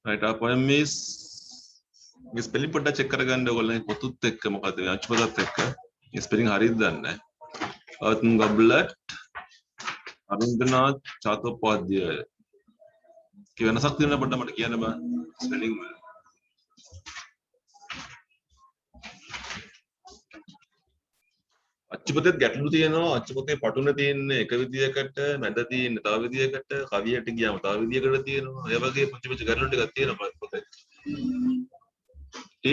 Right, our poem is spelling පොඩ්ඩක් check කරගන්න ඕගොල්ලෝ පොතුත් එක්ක මොකද මේ අච්චුපතත් එක්ක spelling හරියද දන්නේ නැහැ. අතුන් ගබ්ලට් අරින්දනාත් චාතෝපාධ්‍යාය කි වෙනසක් තියෙනවද පොඩ්ඩක් මට කියන්න බෑ spelling වල. අච්චුපතේ ගැටලු තියෙනවා. අච්චුපතේ පටුන තියෙන්නේ එක විදියකට, මැද තියෙන්නේ තව විදියකට, කවියට ගියාම තව විදියකට තියෙනවා. ඒ වගේ පුංචි පුංචි ගැටලු ටිකක් තියෙනවා පොතේ. T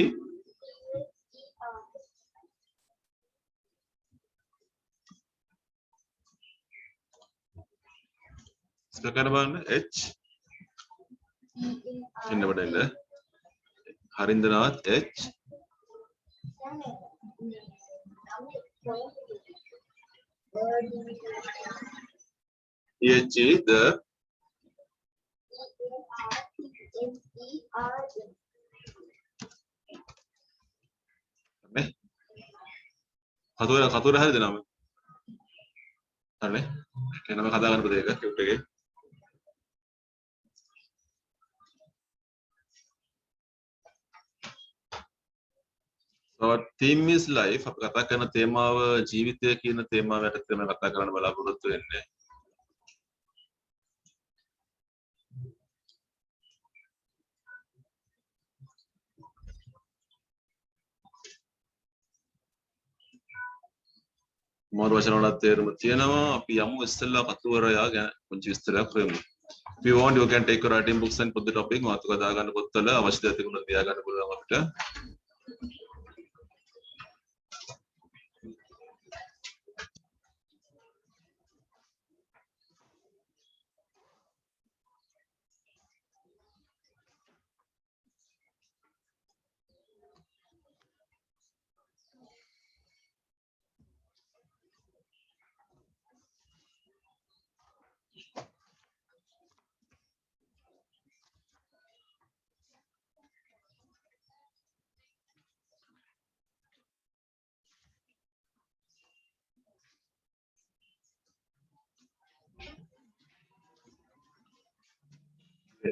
spell කරන්න බලන්න H ඉන්න බඩෙන්ද හරින්දනාත් H H is the කතෝර හරිද නම? හරිනේ. එහෙනම් මම හදා ගන්න පොතේ එක ස්ක්‍රිප්ට් එකේ. So theme is life. අපි කතා කරන තේමාව ජීවිතය කියන තේමාව යටතේ මම කතා කරන්න බලාපොරොත්තු වෙන්නේ. මොන වචන වලට තේරුම තියෙනවා. අපි යමු ඉස්සෙල්ලා කතුවරයා ගැන පුංචි විස්තරයක් හොයමු. If you want, you can take your writing books and put the topic. මාතෘකා දාගන්න පොත්වල අවශ්‍ය දේ තිබුණොත් තියා ගන්න පුළුවන් අපිට.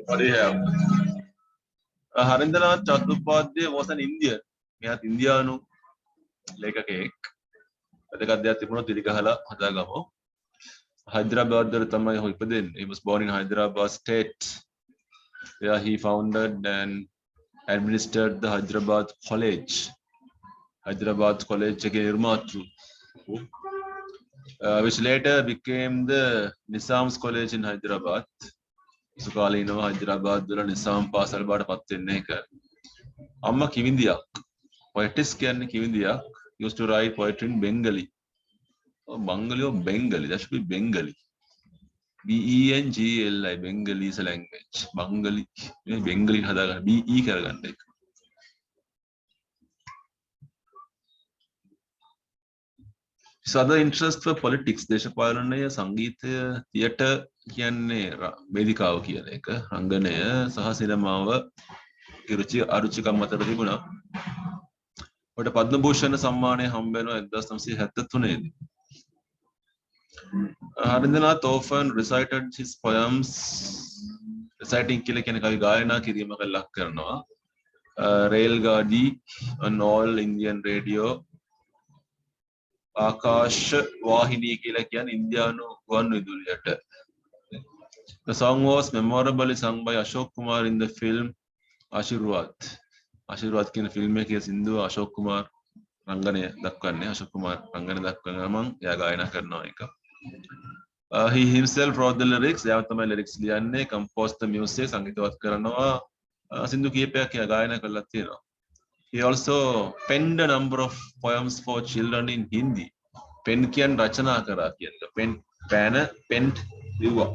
What do you have? Harindanath Chattopadhyay was an Indian. මෙයාත් ඉන්දියානු ලේඛකයෙක්. වැදගත් දෙයක් තිබුණොත් ඉලි ගහලා හදාගමු. Hyderabad වල තමයි ඔහු ඉපදෙන්නේ. He was born in Hyderabad state. Where he founded and administered the Hyderabad College. Hyderabad College එකේ නිර්මාතෘ. Which later became the Nizam's College in Hyderabad. සුකාලීනව හයිදරාබාද් වල නිසාම් පාසල් බවට පත් වෙන්නේ ඒක. අම්මා කිවිඳියක්. poetess කියන්නේ කිවිඳියක්. used to write poetry in Bengali. Oh, Bengali or Bengali. That should be Bengali. B-E-N-G-L-I. Bengali is a language. Bengali. Bengali හදාගන්න. B-E කරගන්න එක. His other interests were politics. දේශපාලනය, සංගීතය, theatre කියන්නේ වේදිකාව කියන එක, රංගනය සහ සිනමාව රුචි අරුචිකම් අතර තිබුණා. ඔබට පද්ම භූෂණ සම්මානය හම්බ වෙනවා 1973 දී. Harindanath often recited his poems. Reciting කියලා කියන කවි ගායනා කිරීමක ලක් කරනවා. Rail Gadi on all Indian radio. ආකාශ වාහිනී කියලා කියන්නේ ඉන්දියානු ගුවන් විදුලියට. The song was memorably sung by Ashok Kumar in the film Ashirwad. Ashirwad කියන ෆිල්ම් එකේ සින්දුව අශෝක් කුමාර් රංගනය දක්වන්නේ. අශෝක් කුමාර් රංගනය දක්වන ගමන් එයා ගායනා කරනවා එක. He himself wrote the lyrics. එයා තමයි lyrics ලියන්නේ, composed the music, සංගීතවත් කරනවා. සින්දු කීපයක් එයා ගායනා කරලා තියෙනවා. He also penned a number of poems for children in Hindi. Pen කියන්නේ රචනා කරා කියන එක. Pen පෑන penned ලිව්වා.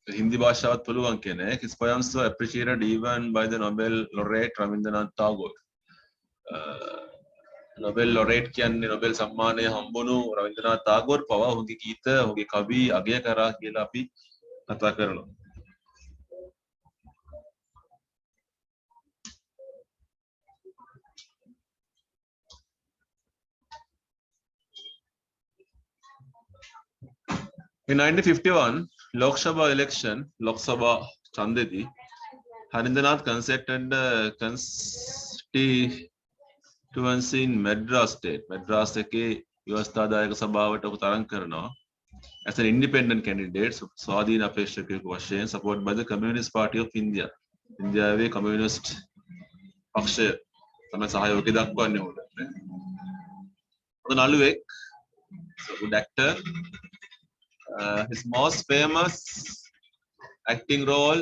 Hindi භාෂාවත් පුළුවන් කෙනෙක්. His poems were appreciated even by the Nobel laureate Rabindranath Tagore. Nobel laureate කියන්නේ Nobel සම්මානය හම්බුණු රවීන්ද්‍රනාත් tagore පවා ඔහුගේ ගීත, ඔහුගේ කවි අගය කරා කියලා අපි කතා කරනවා. In 1951 Lok Sabha election, Lok Sabha Chandedi, Harindranath consented constituency in Madras state. Madras එකේ ව්‍යවස්ථාදායක සභාවට ඔහු තරඟ කරනවා as an independent candidate, ස්වාධීන අපේක්ෂකයෙකු වශයෙන්, supported by the Communist Party of India. ඉන්දියාවේ කමියුනිස්ට් පක්ෂය තමයි සහයෝගය දක්වන්නේ ඔහුට. නළුවෙක්, so good actor. His most famous acting role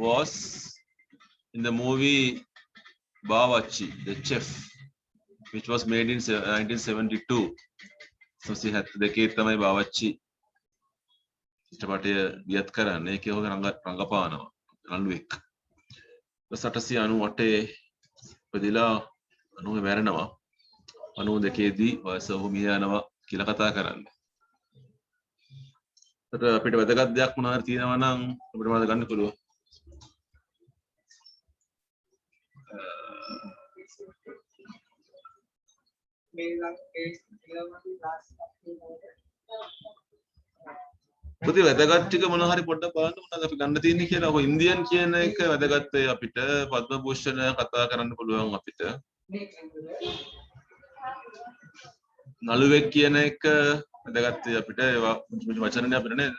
was in the movie Bawarchi, the chef, which was made in 1972. So she had දෙකේ තමයි Bawarchi චිත්‍රපටය වියත් කරන්නේ. ඒකේ ඔහු රංගපානවා නළුවෙක්. 1898 ඉපදිලා 90 මැරෙනවා. 92 දී වයස ඔහු මිය යනවා කියලා කතා කරන්නේ. ඒත් අපිට වැදගත් දෙයක් මොනවාරි තියෙනවා නම් අපිට මොනවද ගන්න පුළුවන්? පුතේ වැදගත් ටික මොන හරි පොඩ්ඩක් බලන්න මොනවද අපි ගන්න තියෙන්නේ කියලා. ඔය ඉන්දියන් කියන එක වැදගත් වෙයි අපිට. පද්ම භූෂණ කතා කරන්න පුළුවන් අපිට. නළුවෙක් කියන එක වැදගත් වෙයි අපිට. ඒවා වචනනේ අපිට නේද?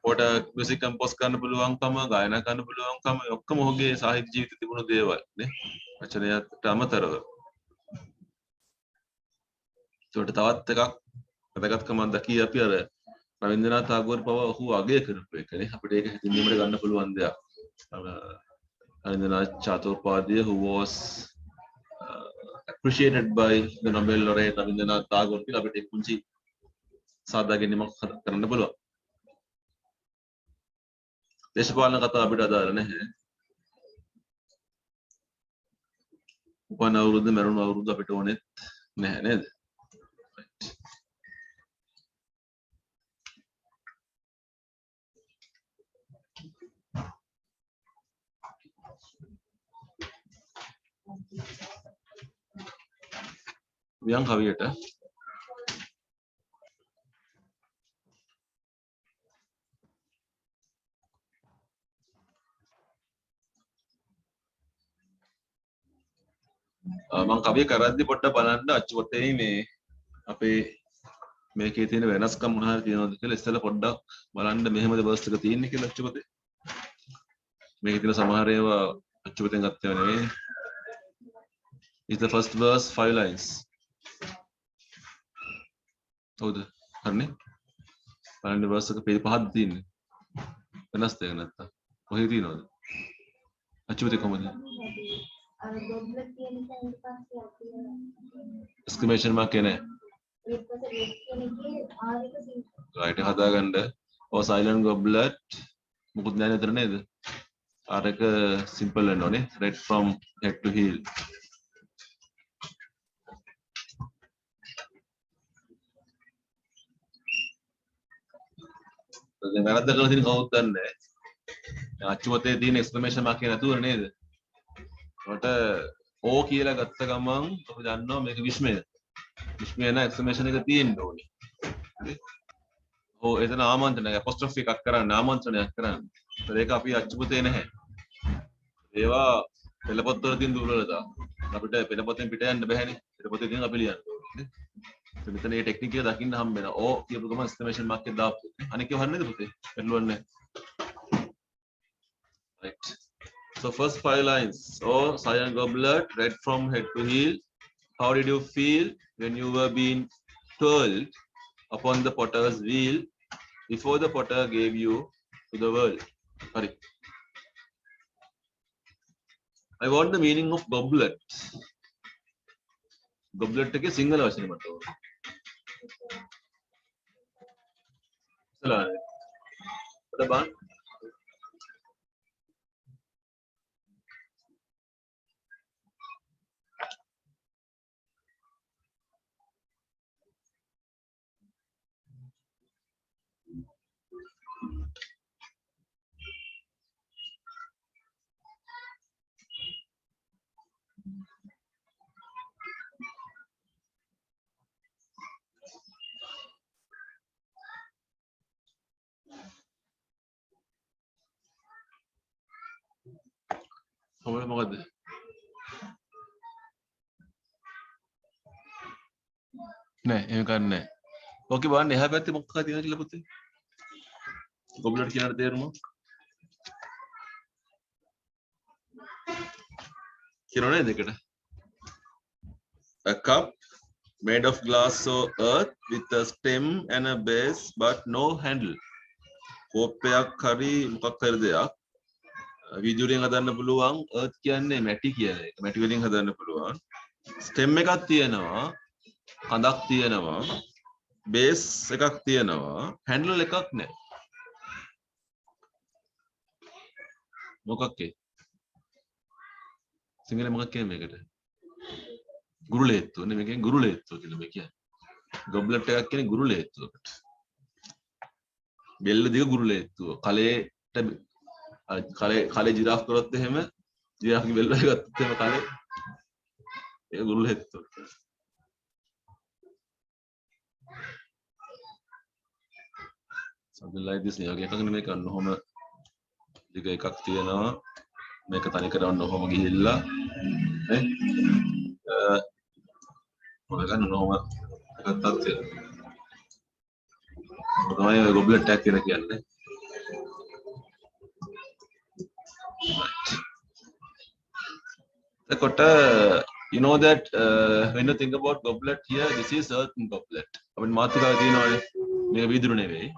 පොඩ මියුසික් කම්පෝස් කරන්න පුළුවන්කම, ගායනා කරන්න පුළුවන්කම ඔක්කොම ඔහුගේ සාහිත්‍ය ජීවිතේ තිබුණු දේවල් නේ. වචනයට අමතරව. ඒකට තවත් එකක් වැදගත්කමක් දකී අපි අර රවීන්ද්‍රනාථ tagore පව ඔහු අගය කරපු එකනේ. අපිට ඒක හිතින්දීමට ගන්න පුළුවන් දෙයක්. Ravindranath චට්ටෝපාධ්‍යාය who was appreciated by the Nobel laureate Rabindranath Tagore කියලා අපිට පුංචි සාදා ගැනීමක් කරන්න පුළුවන්. දේශපාලන කතාව අපිට අදාළ නැහැ. උපන් අවුරුද්ද මරුණු අවුරුද්ද අපිට ඕනෙත් නැහැ නේද? වියන් කවියට මම කවිය කරද්දි පොඩ්ඩක් බලන්න අච්චුවතේ මේ අපේ මේකේ තියෙන වෙනස්කම් මොන හරි තියෙනවද කියලා ඉස්සෙල්ලා පොඩ්ඩක් බලන්න මෙහෙමද වර්ස් එක තියෙන්නේ කියලා අච්චුවතේ. මේකේ තියෙන සමහර ඒවා අච්චුවතෙන් ගත්තේව නෙවෙයි. Is the first verse 5 lines. හොද හරිනේ. බලන්න වර්ස් එක පේජ් 5ක් තියෙන්නේ. වෙනස් දෙයක් නැත්තම්. කොහේ තියෙනවද? අච්චුවතේ කොහමද? exclamation mark එන්නේ. right හදාගන්න. ඔය silent goblet මොකුත් නැහැ නේද නේද? අර එක simple වෙන්න ඕනේ. red from head to heel. දැන් වැරද්ද කරලා තියෙන කවුරුත් දන්නේ නැහැ. අච්චුවතේ තියෙන exclamation mark එක නැතුව නේද? මට ඕ කියලා ගත්ත ගමන් ඔබ දන්නවා මේක විස්මය. විස්මය නැ exclamation එක තියෙන්න ඕනේ. හරි? ඔව් එතන ආමන්ත්‍රණයක් apostrophe එකක් කරන්න ආමන්ත්‍රණයක් කරන්න. ඒක අපි අච්චුපතේ නැහැ. ඒවා පෙළපොත් වල තියෙන දුර්වලතා. අපිට පෙළපොතෙන් පිට යන්න බෑනේ. පෙළපොතේ තියෙන අපි ලියන්න ඕනේ. මෙතන මේ ටෙක්නික් එක දකින්න හම්බ වෙනවා. ඕ කියපු ගමන් exclamation mark එක දාපු. අනික ඒවා හරියද පුතේ? පෙළුවන්නේ. right. So first 5 lines. Oh, cyan goblet, red from head to heel. How did you feel when you were being twirled upon the potter's wheel before the potter gave you to the world? Sorry. I want the meaning of goblet. Goblet के single वचन बताओ. चला. पता बात? මොකද? නෑ එහෙම කරන්නේ නෑ. ඕකේ බලන්න එහා පැත්තේ මොකක්ද තියෙනවද කියලා පුතේ? ගොබ්ලට් කියන තේරුම කියනවනේ දෙකට. A cup made of glass or earth with a stem and a base but no handle. කෝප්පයක් හරි මොකක් හරි දෙයක් විදුලියෙන් හදන්න පුළුවන්. earth කියන්නේ මැටි කියන එක. මැටි වලින් හදන්න පුළුවන්. stem එකක් තියෙනවා, කඳක් තියෙනවා, base එකක් තියෙනවා, handle එකක් නැහැ. මොකක්ද? සිංහලෙන් මොකක් කියන්නේ මේකට? ගුරුලේත්තුව නේ. මේකෙන් ගුරුලේත්තුව කියලා මේ කියන්නේ. ගොබ්ලට් එකක් කියන්නේ ගුරුලේත්තුවකට. බෙල්ල දිග ගුරුලේත්තුව. කලේ ජිරාෆ් කරොත් එහෙම ජිරාෆ්ගේ බෙල්ල ගත්තොත් එහෙම කලේ ඒ ගුරුලේත්තුව. something like this නේ. එකක් නෙමෙයි කරන්න. ඔහොම දිග එකක් තියෙනවා. මේක තනි කරවන්න ඔහොම ගිහිල්ලා නේ මොකද ගන්න ඔහොම එකක් තියෙනවා. තමයි ගොබ්ලට් එකක් කියලා කියන්නේ. එතකොට you know that when you think about goblet here, this is earthen goblet. අපිට මාතෘකාව තියෙනවානේ. මේක වීදුරු නෙවෙයි.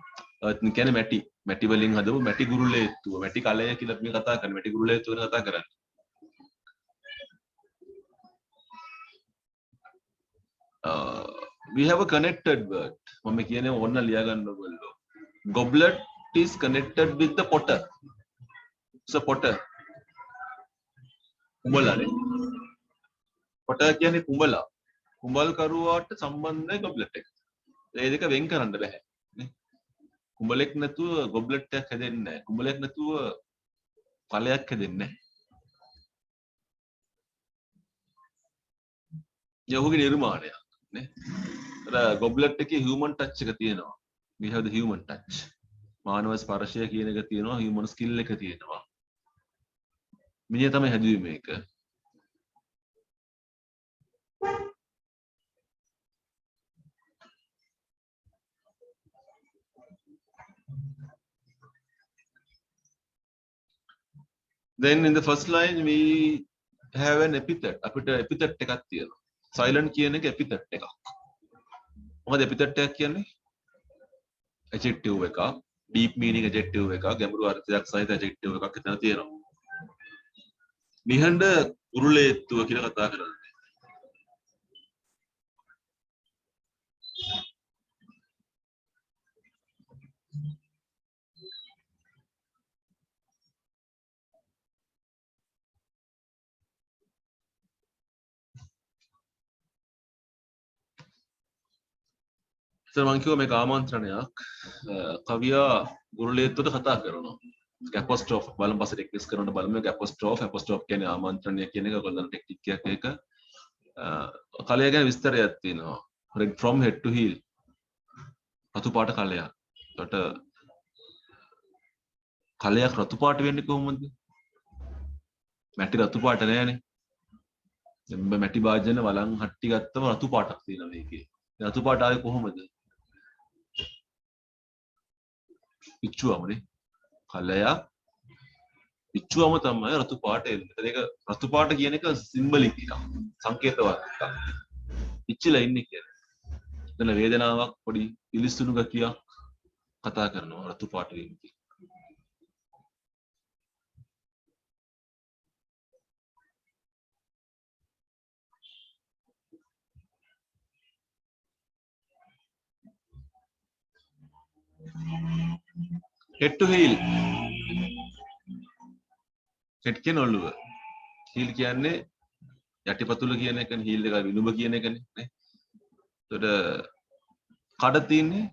earthen කියන්නේ මැටි. මැටි වලින් හදපු මැටි ගුරුලේත්තුව. මැටි කලය කියලා අපි කතා කරන්නේ. මැටි ගුරුලේත්තුව ගැන කතා කරන්නේ. We have a connected word. මම කියන්නේ ඕන්න ලියා ගන්න ඕගොල්ලෝ. Goblet is connected with the potter. So potter. කුඹලානේ. potter කියන්නේ කුඹලා. කුඹල් කරුවාට සම්බන්ධයි goblet එක. ඒ දෙක වෙන් කරන්න බෑ. නේ? කුඹලෙක් නැතුව goblet එකක් හැදෙන්නේ නැහැ. කුඹලෙක් නැතුව කලයක් හැදෙන්නේ නැහැ. යහුගේ නිර්මාණයක් නේ. අර goblet එකේ human touch එක තියෙනවා. We have the human touch. මානව ස්පර්ශය කියන එක තියෙනවා, human skill එක තියෙනවා. මිනිහ තමයි හැදුවේ මේක. Then in the first line we have an epithet. අපිට epithet එකක් තියෙනවා. Silent කියන එක epithet එකක්. මොකද epithet එක කියන්නේ? adjective එකක්, deep meaning adjective එකක්, ගැඹුරු අර්ථයක් සහිත adjective එකක් එතන තියෙනවා. නිහඬ ගුරුලේත්තුව කියලා කතා කරන්නේ. සර් මං කිව්වා මේක ආමන්ත්‍රණයක්. කවියා ගුරුලේත්තුවට කතා කරනවා. apostrophe බලමු පස්සේ ටෙක්නික්ස් කරනකොට බලමු මේක apostrophe කියන්නේ ආමන්ත්‍රණය කියන එක ඔයගොල්ලන් ටෙක්නික් එකක් ඒක. කලය ගැන විස්තරයක් තියෙනවා. from head to heel. රතු පාට කලයක්. ඒකට කලයක් රතු පාට වෙන්නේ කොහොමද? මැටි රතු පාට නෑනේ. දැන් මැටි භාජන වලං හට්ටි ගත්තම රතු පාටක් තියෙනවා මේකේ. රතු පාට ආවේ කොහොමද? පිච්චුවමනේ. කලයක් පිච්චුවම තමයි රතු පාට එන්නේ. ඒක රතු පාට කියන එක සිම්බලික් එකක්. සංකේතවත් එකක්. පිච්චිලා ඉන්නේ කියන්නේ. එතන වේදනාවක් පොඩි පිලිස්සුණු ගතියක් කතා කරනවා රතු පාට වෙන්නේ. head to heel. head කියන්නේ ඔළුව. heel කියන්නේ යටිපතුල කියන එකනේ. heel එක විලුඹ කියන එකනේ නේ. එතකොට කඩ තියෙන්නේ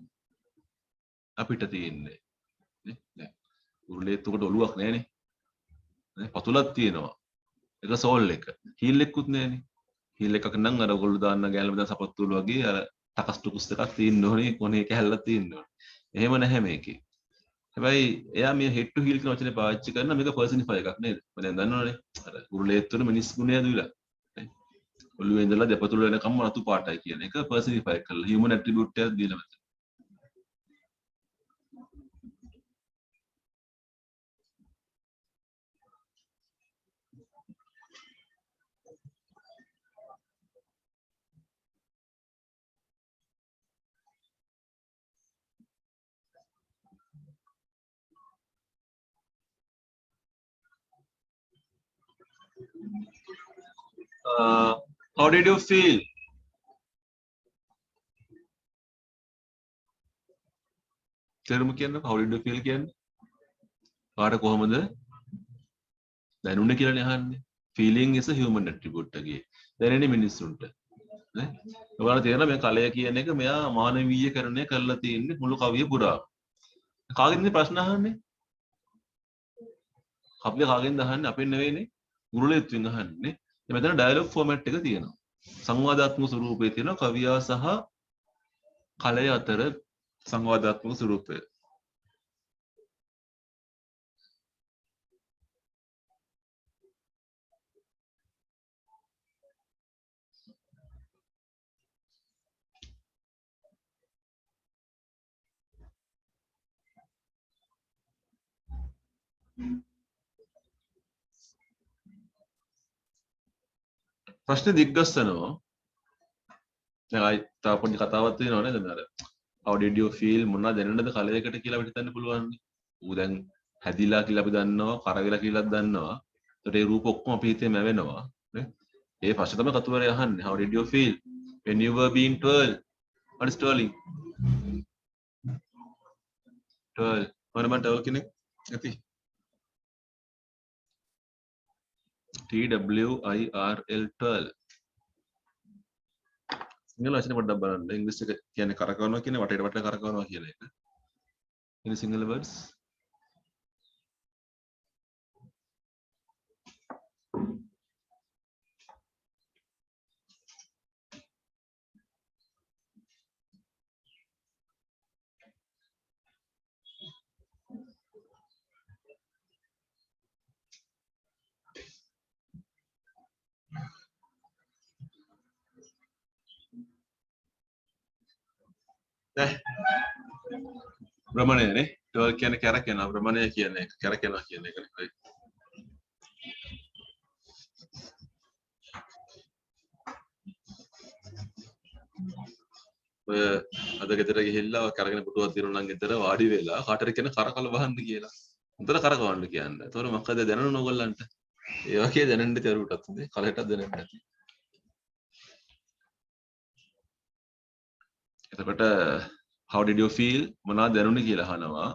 අපිට තියෙන්නේ නේ. නෑ. උරුලේත්තුකට ඔළුවක් නෑනේ. නේ පතුලක් තියෙනවා. ඒක සෝල් එක. heel එකකුත් නෑනේ. heel එකක නම් අර ඔයගොල්ලෝ දාන්න ගෑල්ම දාන සපත්තු වල වගේ අර ටකස් ටුකුස් එකක් තියෙන්න ඕනේ. කොනේ කැහැල්ලක් තියෙන්න ඕනේ. එහෙම නැහැ මේකේ. හැබැයි එයා මේ head to heel කියන වචනේ පාවිච්චි කරන මේක personify එකක් නේද? මම දැන් දන්නවනේ. අර උරුලේ තුන මිනිස් ගුණය දුවිලා. ඔළුවේ ඉඳලා දෙපතුල වෙනකම්ම රතු පාටයි කියන එක personify කරලා human attribute එකක් දීලා මෙතන. How did you feel? තේරුම කියන්න how did you feel කියන්නේ? කාට කොහමද දැනුනේ කියලානේ අහන්නේ. Feeling is a human attribute එකේ. දැනෙන්නේ මිනිස්සුන්ට. නේ? ඔයාලා තේරෙනවා මේ කලය කියන එක මෙයා මානවීයකරණය කරලා තියෙන්නේ මුළු කවිය පුරා. කාගෙන්ද ප්‍රශ්න අහන්නේ? කවිය කාගෙන්ද අහන්නේ? අපෙන් නෙවෙයිනේ. ගුරුලෙත්වෙන් අහන්නේ. මෙතන ඩයලොග් ෆෝමැට් එක තියෙනවා. සංවාදාත්මක ස්වරූපයේ තියෙනවා කවියා සහ කලය අතර සංවාදාත්මක ස්වරූපය. ප්‍රශ්න දිග්ගස්සනවා. දැන් ආයි තව පොඩි කතාවක් තියෙනවා නේද අර how did you feel මොනවද දැනෙන්නද කලයකට කියලා අපිට හිතන්න පුළුවන් නේ. ඌ දැන් හැදිලා කියලා අපි දන්නවා, කරවිලා කියලාත් දන්නවා. ඒකට ඒ රූප ඔක්කොම අපි හිතේ මැවෙනවා නේ. ඒ ප්‍රශ්න තමයි කතුවරේ අහන්නේ. How did you feel when you were being twirled? What is twirling? twirl. මොන මන් twirl කෙනෙක්? ඇති. TWIRL twirl. සිංහල වචනේ පොඩ්ඩක් බලන්න. ඉංග්‍රීසි එක කියන්නේ කරකවනවා කියන්නේ වටේට වටේට කරකවනවා කියන එක. ඉතින් සිංහල words භ්‍රමණය නේ. twirl කියන්නේ කැරකෙනවා. භ්‍රමණය කියන්නේ කැරකෙනවා කියන එකනේ. ඔය අද ගෙදර ගිහිල්ලා කරගෙන පුටුවක් දිනනවා නම් ගෙදර වාඩි වෙලා කාටද කියන කරකල වහන්න කියලා. උන්තර කරකවන්න කියන්නේ. ඒතකොට මොකද දැනන ඕගොල්ලන්ට? ඒ වගේ දැනෙන්න තරුටත් නේ කලයටත් දැනෙන්න ඇති. එතකොට how did you feel මොනවද දැනුනේ කියලා අහනවා.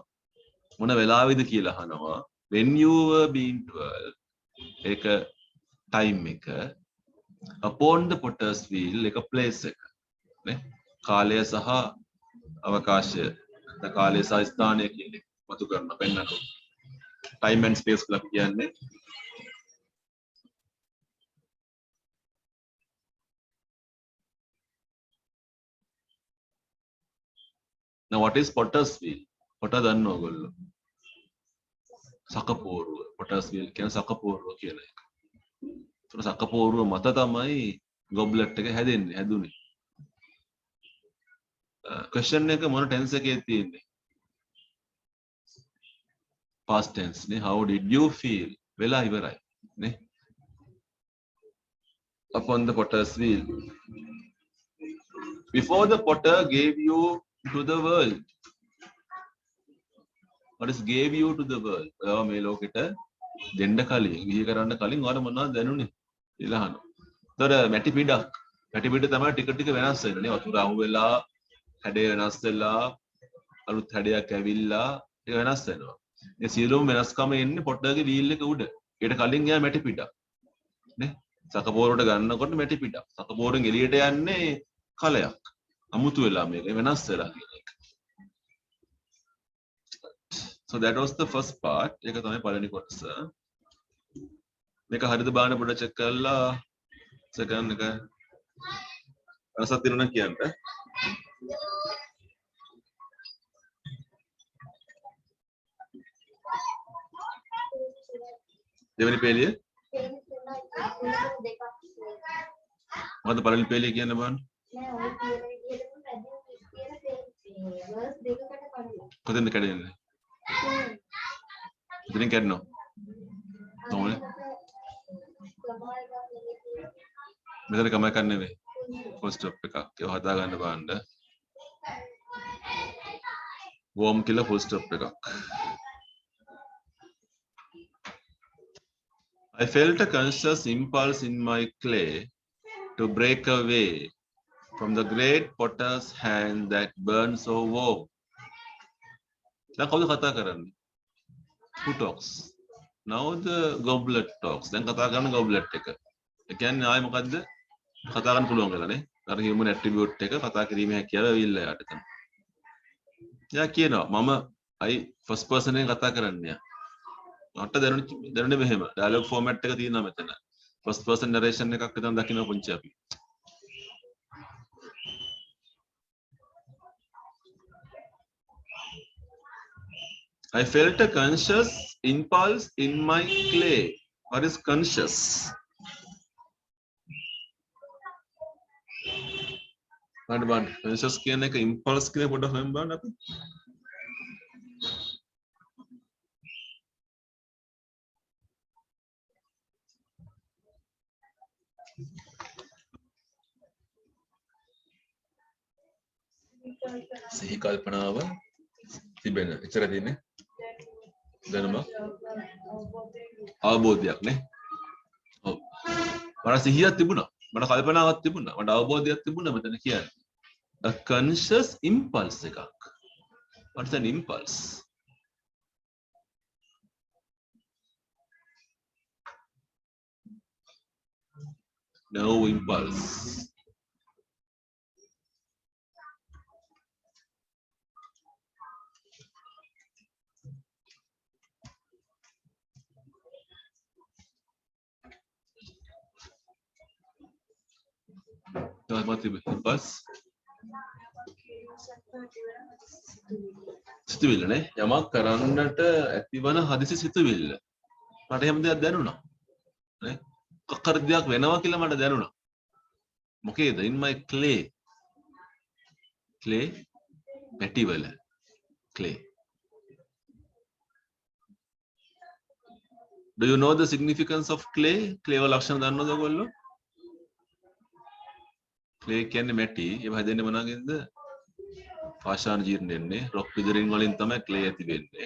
මොන වෙලාවෙද කියලා අහනවා. when you were being 12 ඒක time එක upon the potter's wheel එක place එක නේ කාලය සහ අවකාශය නැත්නම් කාලය සහ ස්ථානය කියන එක මතු කරන පෙන්නනවා. time and space කියලා කියන්නේ now what is potter's wheel? පොට දන්න ඕගොල්ලෝ. සකපෝරුව potter's wheel කියන්නේ සකපෝරුව කියන එක. ඒතර සකපෝරුව මත තමයි ගොබ්ලට් එක හැදුනේ. question එක මොන tense එකේ තියෙන්නේ? past tense නේ. how did you feel? වෙලා ඉවරයි නේ. upon the potter's wheel. Before the potter gave you to the world. What is gave you to the world? ඔයාව මේ ලෝකෙට දෙන්න කලින්, විහි කරන්න කලින් ඔයාලට මොනවද දැනුනේ? කියලා අහනවා. ඒතර මැටි පිටක්. මැටි පිට තමයි ටික ටික වෙනස් වෙන්නේ නේ. වතුර අහු වෙලා, හැඩය වෙනස් වෙලා, අලුත් හැඩයක් ඇවිල්ලා ඒක වෙනස් වෙනවා. මේ සියලුම වෙනස්කම එන්නේ පොට්ටගේ වීල් එක උඩ. ඊට කලින් එයා මැටි පිටක්. නේ? සකපෝරුවට ගන්නකොට මැටි පිටක්. සකපෝරුවෙන් එළියට යන්නේ කලයක්. අමුතු වෙලා මේක වෙනස් වෙලා කියන එක. So that was the first part. ඒක තමයි පළවෙනි කොටස. මේක හරිද බලන්න පොඩ්ඩක් චෙක් කරලා සෙකන්ඩ් එක අරසත් දිනුනා කියන්න. දෙවෙනි පේලිය මොකද පළවෙනි පේලිය කියන්න බලන්න. කොතෙන්ද කැඩෙන්නේ? ඉතින් කැඩෙනවා. කොහොමද? මෙතන කම එකක් නෙවෙයි. ෆුල් ස්ටොප් එකක්. ඒක හදා ගන්න බලන්න. වෝම් කියලා ෆුල් ස්ටොප් එකක්. I felt a conscious impulse in my clay to break away from the great potter's hand that burned so warm. දැන් කවුද කතා කරන්නේ? Who talks? Now the goblet talks. දැන් කතා කරන goblet එක. ඒ කියන්නේ ආයේ මොකද්ද? කතා කරන්න පුළුවන් වෙලා නේ. අර human attribute එක කතා කිරීමේ හැකියාව ඇවිල්ලා යාට එතන. එයා කියනවා මම අයි first person එකෙන් කතා කරන්නේ. මට දැනුනේ මෙහෙම. dialogue format එක තියෙනවා මෙතන. first person narration එකක් එතන දකින්න පුංචි අපි. I felt a conscious impulse in my clay. What is conscious? බලන්න conscious කියන එක impulse කියන පොඩ්ඩක් හොයන්න බලන්න අපි. සිහි කල්පනාව තිබෙන එච්චර තියෙන්නේ දැනුම අවබෝධයක් නේ. ඔව් මට සිහියක් තිබුණා මට කල්පනාවක් තිබුණා මට අවබෝධයක් තිබුණා මෙතන කියන්නේ a conscious impulse එකක්. What's an impulse? No impulse. What is impulse? සිතුවිල්ල නේ යමක් කරන්නට ඇතිවන හදිසි සිතුවිල්ල. මට එහෙම දෙයක් දැනුණා. නේ? මොකක් හරි දෙයක් වෙනවා කියලා මට දැනුණා. මොකේද? in my clay. clay පැටිවල clay. Do you know the significance of clay? clay වල ලක්ෂණ දන්නවද ඔයගොල්ලෝ? clay කියන්නේ මැටි. ඒව හැදෙන්නේ මොනවාගෙන්ද? පාෂාණ ජීර්ණයෙන්නේ. rock withering වලින් තමයි clay ඇති වෙන්නේ.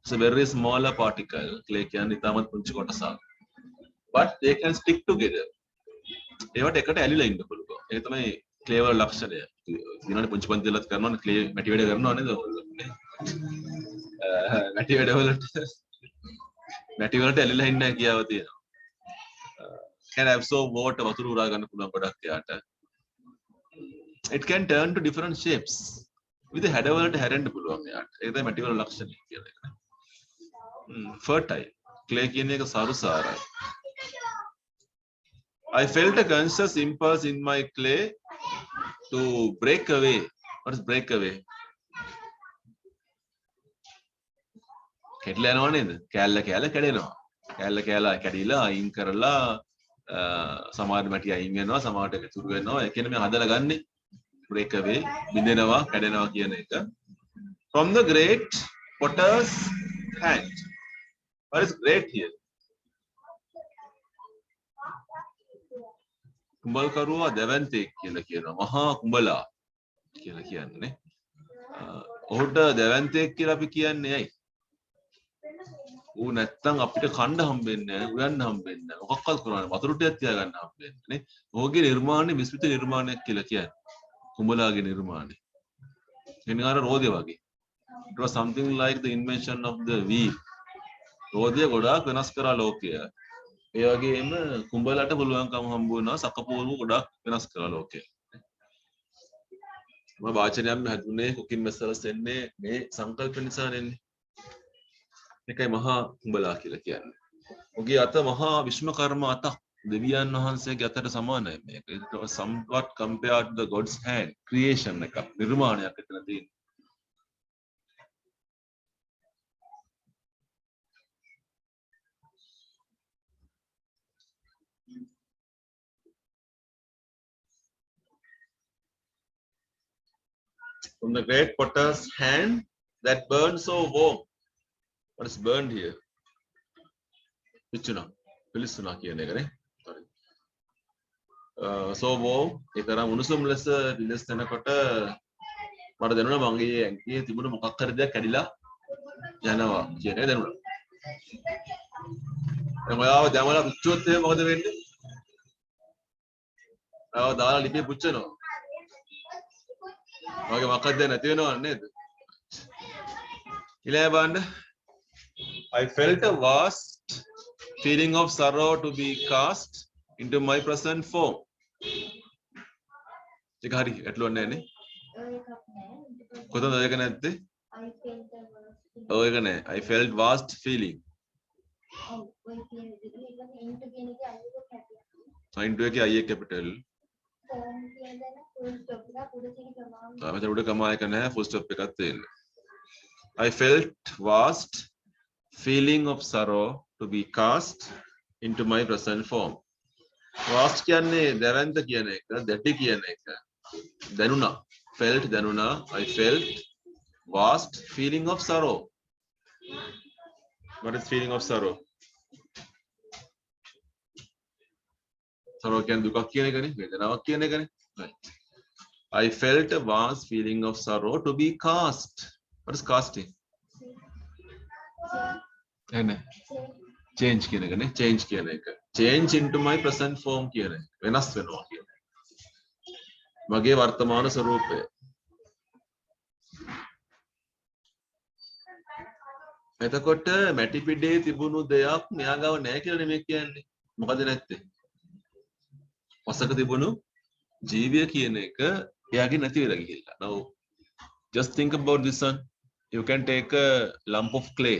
It's a very smaller particle. clay කියන්නේ ඉතාමත් පුංචි කොටසක්. But they can stick together. ඒවට එකට ඇලිලා ඉන්න පුළුවන්. ඒක තමයි clay වල ලක්ෂණය. දිනවනේ පුංචි පන්තිලත් කරනවනේ clay මැටි වැඩ කරනවා නේද ඔයගොල්ලෝ නේ? මැටි වැඩ වලට මැටි වලට ඇලිලා ඉන්න හැකියාව තියෙනවා. can absorb water වතුර උරා ගන්න පුළුවන් ගොඩක් යාට. It can turn to different shapes. with the header වලට හැරෙන්න පුළුවන් යාට. ඒක තමයි මැටි වල ලක්ෂණය කියන එක. fertile. clay කියන එක සරුසාරයි. I felt a conscious impulse in my clay to break away. What is break away? කැඩලා යනවා නේද? කෑල්ල කෑල්ල කැඩෙනවා. කෑල්ල කෑල්ල කැඩිලා අයින් කරලා සමහර මැටි අයින් වෙනවා සමහරට ඉතුරු වෙනවා. ඒ කියන්නේ මේ හදලා ගන්නෙ break away බිඳෙනවා කැඩෙනවා කියන එක. From the great potter's hand. What is great here? කුඹල්කරුවා දැවැන්තෙක් කියලා කියනවා. මහා කුඹලා කියලා කියන්නේ. ඔහුට දැවැන්තෙක් කියලා අපි කියන්නේ ඇයි? ඌ නැත්තම් අපිට කණ්ඩ හම්බෙන්නේ නැහැ, උයන්න හම්බෙන්නේ නැහැ. මොකක්වත් කරන්නේ වතුර ටිකක් තියාගන්න හම්බෙන්නේ නේ. ඔහුගේ නිර්මාණය විශ්විත නිර්මාණයක් කියලා කියන්නේ. කුඹලාගේ නිර්මාණය. එනික අර රෝදය වගේ. It was something like the invention of the wheel. රෝදය ගොඩාක් වෙනස් කරා ලෝකය. ඒ වගේම කුඹලට පුළුවන්කම හම්බ වුණා සකපුවරු ගොඩක් වෙනස් කරලා ලෝකය. මම වාචනයක් හැදුනේ කුකින් මෙසල්ස් එන්නේ මේ සංකල්ප නිසා නෙන්නේ. ඒකයි මහා කුඹලා කියලා කියන්නේ. ඔහුගේ අත මහා විශ්වකර්ම අතක් දෙවියන් වහන්සේගේ අතට සමානයි මේක. It was somewhat compared to the God's hand. creation එකක් නිර්මාණයක් එතන තියෙනවා. from the great potter's hand that burned so warm. What is burned here? Pichuna. Pilisuna කියන එක නේ. Sorry. So warm ඒ තරම් උණුසුම් ලෙස විලස් වෙනකොට මට දැනුණා මගේ ඇඟේ තිබුණ මොකක් හරි දෙයක් කැඩිලා යනවා කියන එක දැනුණා. දැන් ඔයාව දැමලා පුච්චුවොත් එහෙම මොකද වෙන්නේ? ඔයාව දාලා ලිපේ පුච්චනවා. ඔයාගේ මොකක්ද නැති වෙනව නේද? ඊළඟ බලන්න. I felt a vast feeling of sorrow to be cast into my present form. ඒක හරි ඇටලුවක් නැහැ නේ. කොතනද ඒක නැත්තේ? ඒක නෑ. I felt vast feeling. into එකේ I capital. මෙතන උඩ කමා එක නැහැ full stop එකක් තියෙන්නේ. I felt vast feeling of sorrow to be cast into my present form. Vast කියන්නේ දැවැන්ත කියන එක, දැටි කියන එක. දැනුණා. Felt දැනුණා. I felt vast feeling of sorrow. What is feeling of sorrow? Sorrow කියන්නේ දුකක් කියන එකනේ, වේදනාවක් කියන එකනේ. Right. I felt a vast feeling of sorrow to be cast. What is casting? Change කියන එකනේ. Change කියන එක. Change into my present form කියන එක. වෙනස් වෙනවා කියන එක. මගේ වර්තමාන ස්වરૂපය. එතකොට මැටි පිටේ තිබුණු දෙයක් මෙයා ගාව නැහැ කියලා නෙමෙයි කියන්නේ. මොකද නැත්තේ? පසක තිබුණු ජීවිය කියන එක එයාගේ නැති වෙලා ගිහිල්ලා. Now just think about this one. You can take a lump of clay.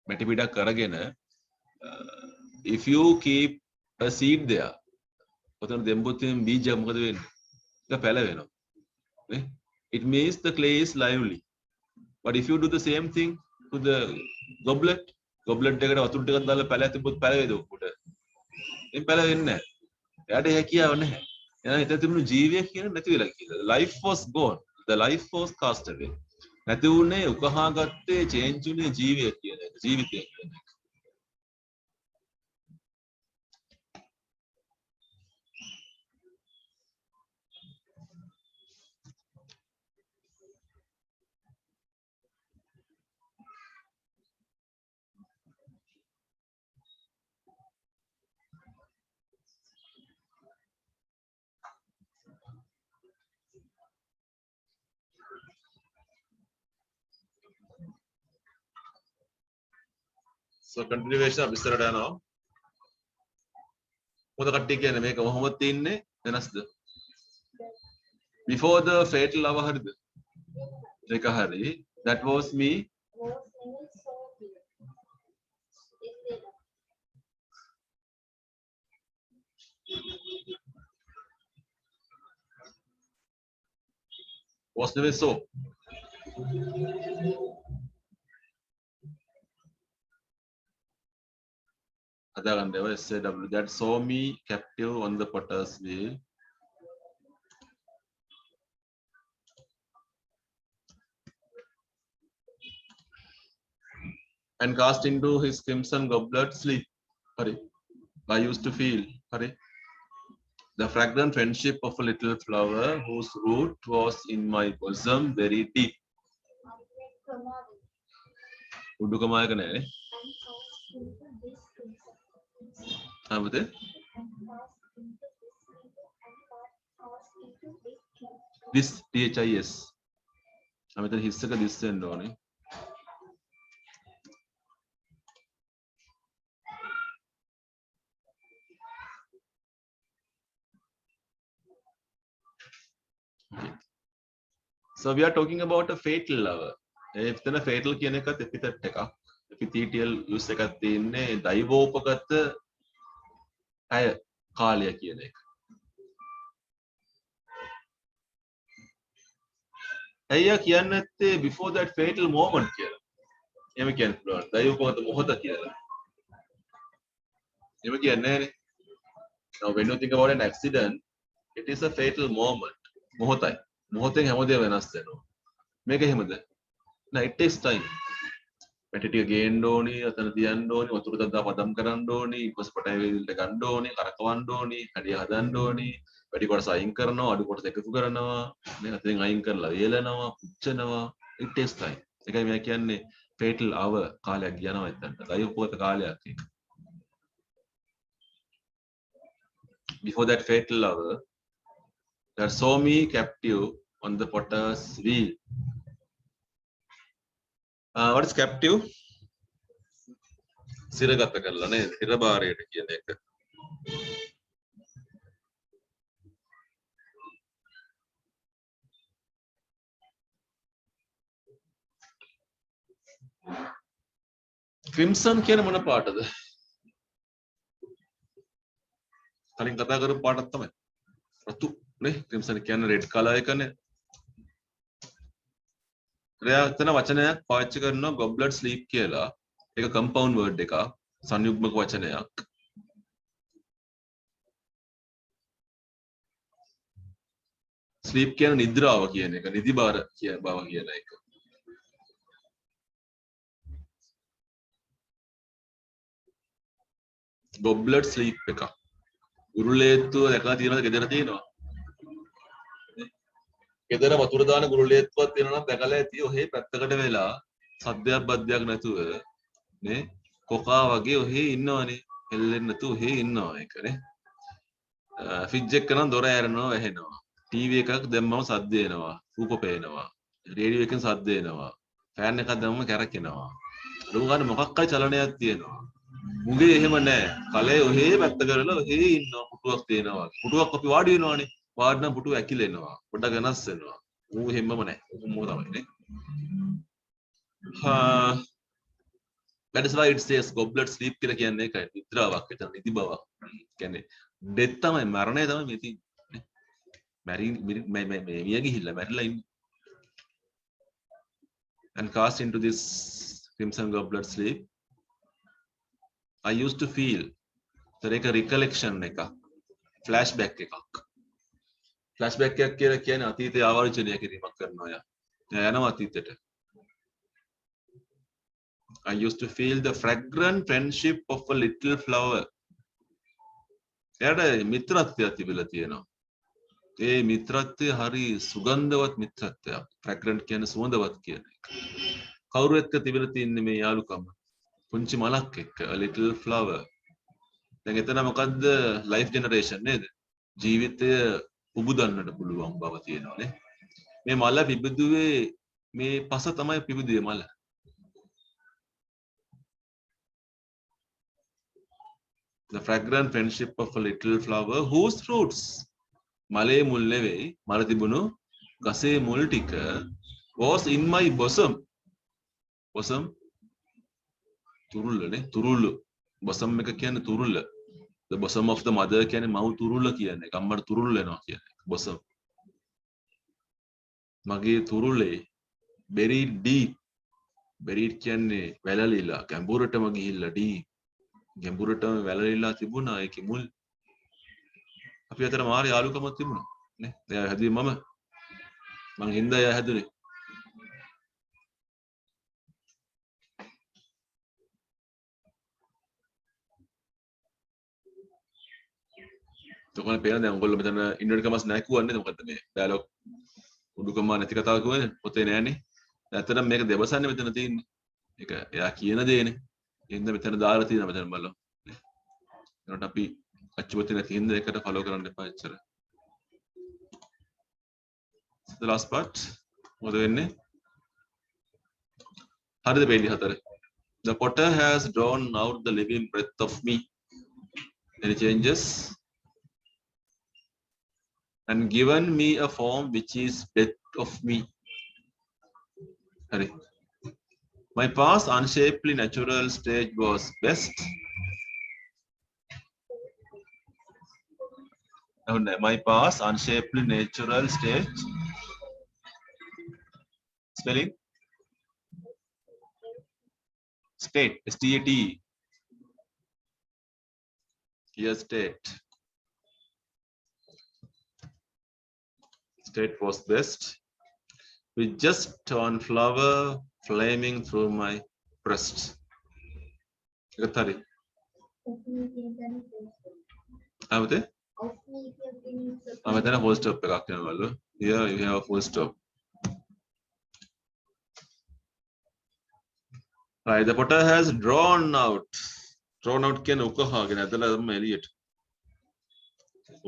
මැටි පිටක් අරගෙන if you keep a seed there. ඔතන දෙම්බුතින් බීජයක් මොකද වෙන්නේ? ඒක පැලවෙනවා. නේ? It means the clay is lively. But if you do the same thing to the goblet එකට වතුර ටිකක් දාලා පැලෑ තිබ්බොත් පැලවේද උඩ? එම් පැලවෙන්නේ නැහැ. එයාට හැකියාව නැහැ. එහෙනම් හිතේ තිබුණු ජීවිය කියන නැති වෙලා කියලා. Life was gone. The life was cast away. නැති වුණේ උකහා ගත්තේ change උනේ ජීවිය කියන එක. ජීවිතය කියන එක. So continuation අපි ඉස්සරහට යනවා. මොකද කට්ටිය කියන්නේ මේක කොහොමද තින්නේ වෙනස්ද? Before the fatal hour හරිද? ඒක හරි. That was me. Was never so. අදාගන්නව SAW that saw me captive on the potter's wheel. And cast into his crimson goblet sleep. Hurry. I used to feel, hurry, the fragrant friendship of a little flower whose root was in my bosom very deep. උඩුකමායක නෑනේ. ආවද? This THIS. මෙතන හිස් එක this වෙන්න ඕනේ. So we are talking about a fatal lover. If then a fatal කියන එකත් epithet එකක්. epithetial use එකක් තියෙන්නේ දෛවෝපගත අය කාලය කියන එක. අයියා කියන්නේ නැත්තේ before that fatal moment කියලා. එහෙම කියන්න පුළුවන්. දෛවෝපගත මොහොත කියලා. එහෙම කියන්නේ නැහැ. Now when you think about an accident, it is a fatal moment. මොහොතයි. මොහොතෙන් හැමදේම වෙනස් වෙනවා. මේක එහෙමද? Nah, it takes time. පැටි ටික ගේන්න ඕනි, අතන තියන්න ඕනි, වතුර දද්දා පදම් කරන්න ඕනි, ඊපස්සේ පටය වේලිල්ල ගන්න ඕනි, කරකවන්න ඕනි, කඩිය හදන්න ඕනි, වැඩි කොටස අයින් කරනවා, අඩු කොටස එකතු කරනවා, නේ අතෙන් අයින් කරලා වේලනවා, පුච්චනවා. It takes time. ඒකයි මම කියන්නේ fatal hour කාලයක් යනවා එතනට. දෛවපෝත කාලයක් ඒක. Before that fatal hour, there saw me captive on the potter's wheel. What is captive? සිරගත කරලා නේද? හිරබාරයට කියන එක. ක්‍රිම්සන් කියන මොන පාටද? කලින් කතා කරපු පාටක් තමයි. රතු නේ ක්‍රිම්සන් කියන්නේ රෙඩ් කලර් එකනේ. එතන වචනයක් පාවිච්චි කරනවා ගොබ්ලට් ස්ලීප් කියලා. ඒක කම්පවුන්ඩ් වර්ඩ් එකක්. සංයුග්මක වචනයක්. ස්ලීප් කියන නිද්‍රාව කියන එක, නිදිබාර කියන බව කියන එක. ගොබ්ලට් ස්ලීප් එක. ගුරුලේත්තුව දැකලා තියෙනවද? ගෙදර තියෙනවා. ගෙදර වතුර දාන ගුරුලේත්තුවක් තියෙනවා නම් දැකලා ඇති. ඔහේ පැත්තකට වෙලා සද්දයක් බද්දයක් නැතුව නේ කොකා වගේ ඔහේ ඉන්නවනේ. හෙල්ලෙන්නේ නැතුව ඔහේ ඉන්නවා ඒකනේ. ෆ්‍රිජ් එක නම් දොර ඇරෙනවා වැහෙනවා. ටීවී එකක් දැම්මම සද්ද එනවා. රූප පේනවා. රේඩියෝ එකෙන් සද්ද එනවා. ෆෑන් එකක් දැම්මම කැරකෙනවා. ලෝකෙ මොකක් හරි චලනයක් තියෙනවා. මුගේ එහෙම නැහැ. කලේ ඔහේ පැත්ත කරලා ඔහේ ඉන්නවා. පුටුවක් තියෙනවා. පුටුවක් අපි වාඩි වෙනවානේ. වාඩි නම් පුටුව ඇකිලෙනවා. පොඩ්ඩක් වෙනස් වෙනවා. ඌ හැමම නැහැ. ඌ තමයි නේ. That is why it says goblet sleep කියලා කියන්නේ ඒකයි. නිද්‍රාවක් විතර නිදි බවක්. කියන්නේ ඩෙත් තමයි මරණය තමයි මේ තියෙන්නේ. මිය ගිහිල්ලා මැරිලා ඉන්නේ. And cast into this crimson goblet sleep. I used to feel ඒක recollection එකක්. flashback එකක්. flashback එකක් කියලා කියන්නේ අතීතය ආවර්ජනය කිරීමක් කරනවා යා. යනවා අතීතයට. I used to feel the fragrant friendship of a little flower. එයාට මිත්‍රත්වයක් තිබිලා තියෙනවා. ඒ මිත්‍රත්වය හරි සුගන්ධවත් මිත්‍රත්වයක්. fragrant කියන්නේ සුවඳවත් කියන එක. කවුරු එක්ක තිබිලා තින්නේ මේ යාළුකම? පුංචි මලක් එක්ක a little flower. දැන් එතන මොකද්ද life generation නේද? ජීවිතය උබුදන්නට පුළුවන් බව තියෙනවානේ. මේ මල පිබිදුවේ මේ පස තමයි පිබිදුවේ මල. The fragrant friendship of a little flower whose fruits මලේ මුල් නෙවෙයි මල තිබුණු ගසේ මුල් ටික was in my bosom. bosom තුරුල්ලනේ තුරුල්ල. bosom එක කියන්නේ තුරුල්ල. The bosom of the mother කියන්නේ මව් තුරුල්ල කියන්නේ. අම්මට තුරුල්ල වෙනවා කියන්නේ. bosom. මගේ තුරුලේ buried deep. buried කියන්නේ වැළලීලා ගැඹුරටම ගිහිල්ලා deep. ගැඹුරටම වැළලීලා තිබුණා ඒකේ මුල්. අපි අතර මාර යාළුකමක් තිබුණා නේ. එයා හැදුවේ මං හින්දා එයා හැදුනේ. තොකන පේන දැන් ඔයගොල්ලෝ මෙතන ඉන්නවට කමස් නැහැ කියවන්නේ මොකද්ද මේ ඩයලොග් උඩුකම නැති කතාවක් කියවන්නේ පොතේ නෑනේ. ඇත්තටම මේක දෙබසන්නේ මෙතන තියෙන්නේ. ඒක එයා කියන දේනේ. එහෙනම් මෙතන දාලා තියෙනවා මෙතන බලන්න. ඒකට අපි අච්චුවතේ නැති හින්දා ඒකට ෆලෝ කරන්න එපා එච්චර. The last part මොකද වෙන්නේ? හරිද පේන්නේ හතර. The potter has drawn out the living breath of me. Any changes? And given me a form which is death of me. Hari. My past unshapely natural stage was best. My past unshapely natural stage. Spelling? State. S-T-A-T. Yes, state. State was best. with just one flower flaming through my breast. එකත් හරි. ආවද? මෙතන full stop එකක් යනවලු. Here you have a full stop. Right, the potter has drawn out. Drawn out කියන උකහාගෙන ඇදලා දැම්ම එළියට.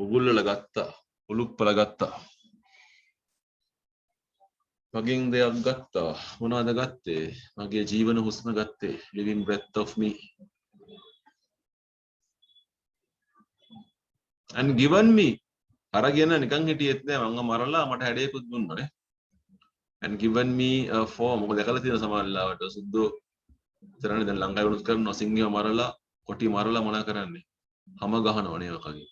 උගුල්වල ගත්තා. උලුප්පල ගත්තා. මගෙන් දෙයක් ගත්තා. මොනවද ගත්තේ? මගේ ජීවන හුස්ම ගත්තේ. Living breath of me. And given me. අරගෙන නිකන් හිටියෙත් නෑ මං මරලා මට හැඩයකුත් දුන්නානේ. And given me a form. මොකද දැකලා තියෙන සමහරවිට සුද්ධෝ ඉතරනේ දැන් ලංකාවේ වුණත් කරනවා සිංහව මරලා කොටි මරලා මොනා කරන්නේ? හැම ගහනවනේ වගේ.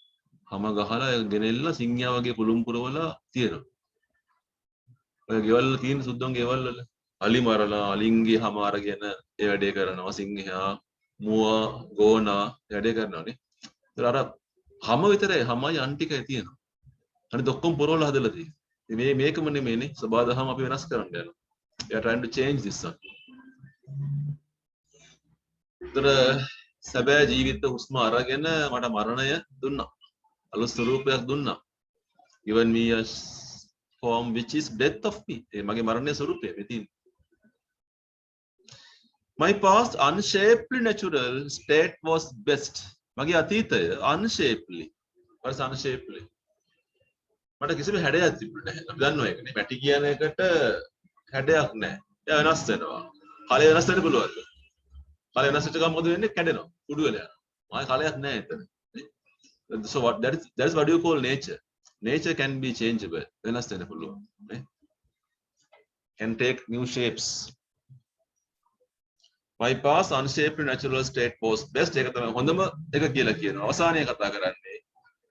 හැම ගහලා ගෙනෙල්ලා සිංහයා වගේ පුළුම් පුරවලා තියෙනවා. ඔය ගෙවල් වල තියෙන සුද්ධෝන් ගෙවල් වල අලි මරලා අලින්ගේ හැම අරගෙන ඒ වැඩේ කරනවා සිංහයා මුව ගෝනා වැඩේ කරනවානේ. ඒතර අර හැම විතරයි හැමයි අන්ටිකයි තියෙනවා. අනිත් ඔක්කොම පුරවලා හදලා තියෙනවා. මේකම නෙමෙයිනේ සබාදහම අපි වෙනස් කරන්න යනවා. We are trying to change this one. ඒතර සැබෑ ජීවිත හුස්ම අරගෙන මට මරණය දුන්නා. අලුත් ස්වරූපයක් දුන්නා. given me a form which is death of me. ඒ මගේ මරණයේ ස්වරූපය මෙතින්. My past unshapely natural state was best. මගේ අතීතය unshapely. what is unshapely? මට කිසිම හැඩයක් තිබුණේ නැහැ. අපි දන්නවා ඒකනේ. පැටි කියන එකට හැඩයක් නැහැ. ඒ වෙනස් වෙනවා. කාලය වෙනස් වෙන්න පුළුවන්. කාලය වෙනස් වෙච්ච ගමන් මොකද වෙන්නේ? කැඩෙනවා. කුඩු වෙලා යනවා. ආයේ කාලයක් නැහැ එතන. So what that is what you call nature. Nature can be changeable. වෙනස් වෙන්න පුළුවන්. නේ? Can take new shapes. My past unshaped natural state was best. ඒක තමයි හොඳම එක කියලා කියනවා. අවසානයේ කතා කරන්නේ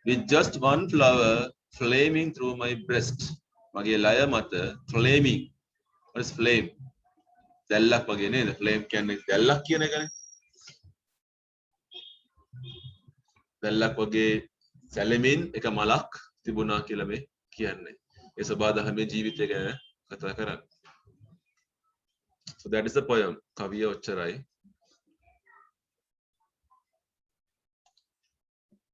with just one flower flaming through my breast. මගේ ලය මත flaming. What is flame? දැල්ලක් වගේ නේද? flame කියන්නේ දැල්ලක් කියන එකනේ. දැල්ලක් වගේ සැලෙමින් එක මලක් තිබුණා කියලා මේ කියන්නේ. ඒ සබාදහමේ ජීවිතය ගැන කතා කරන්නේ. So that is the poem. කවිය ඔච්චරයි.